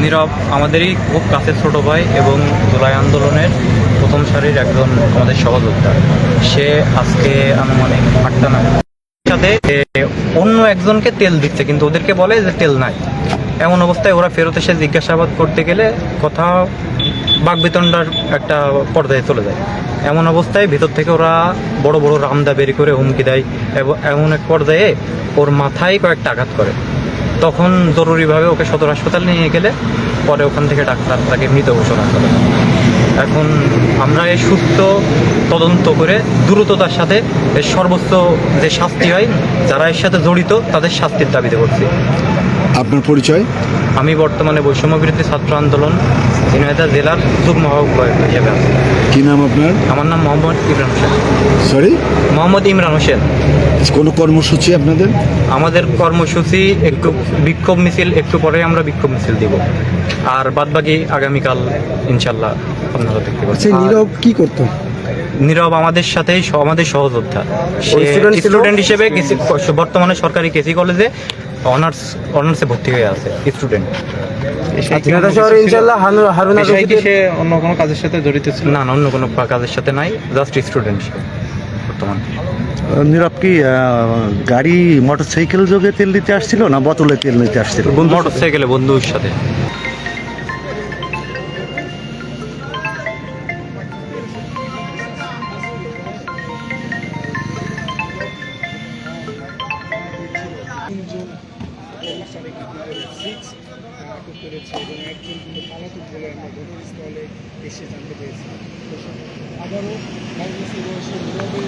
নীরব আমাদেরই খুব কাছের ছোট ভাই এবং জুলাই আন্দোলনের প্রথম সারির একজন আমাদের সহযোদ্ধা। সে আজকে আনুমানিক 8টা নাগাদ সাথে অন্য একজনকে তেল দিচ্ছে, কিন্তু ওদেরকে বলে যে তেল নাই। এমন অবস্থায় ওরা ফেরত এসে জিজ্ঞাসাবাদ করতে গেলে কথা বাকবিতণ্ডার একটা পর্যায়ে চলে যায়। এমন অবস্থায় ভিতর থেকে ওরা বড় বড় রামদা বেরি করে হুমকি দেয় এবং এমন এক পর্যায়ে ওর মাথায় কয়েকটা আঘাত করে। তখন জরুরিভাবে ওকে সদর হাসপাতালে নিয়ে গেলে পরে ওখান থেকে ডাক্তার তাকে মৃত ঘোষণা করে। এখন আমরা এই সুস্থ তদন্ত করে দ্রুততার সাথে এর সর্বোচ্চ যে শাস্তি হয়, যারা এর সাথে জড়িত তাদের শাস্তির দাবিতে করছি। আপনার পরিচয়? আমি বর্তমানে বৈষম্য বিরোধী ছাত্র আন্দোলন ঝিনাইদহ জেলার যুগ্ম আহ্বায়ক হিসেবে আছি। কি নাম আপনার? আমার নাম মোহাম্মদ ইমরান হোসেন। সরি, মোহাম্মদ ইমরান হোসেন। কোনো কর্মসূচি আপনাদের? আমাদের কর্মসূচি একটু বিক্ষোভ মিছিল, একটু পরে আমরা বিক্ষোভ মিছিল দিব, আর বাদবাকি আগামীকাল ইনশাল্লাহ আপনারা দেখতে পাচ্ছেন। নীরব কি করতো? নীরব আমাদের সাথেই আমাদের সহযোদ্ধা। সে স্টুডেন্ট হিসেবে বর্তমানে সরকারি কেসি কলেজে অনার্সে ভর্তি হয়ে আছে স্টুডেন্ট। সে অন্য কোনো কাজের সাথে জড়িত ছিল? না, অন্য কোনো কাজের সাথে নাই, জাস্ট স্টুডেন্ট বর্তমানে। নীরব কি গাড়ি মোটরসাইকেল যোগে তেল দিতে আসছিল না বোতলে তেল নিতে আসছিল? মোটরসাইকেলে বন্ধুর সাথে। আবারও 22 বছর নীরবে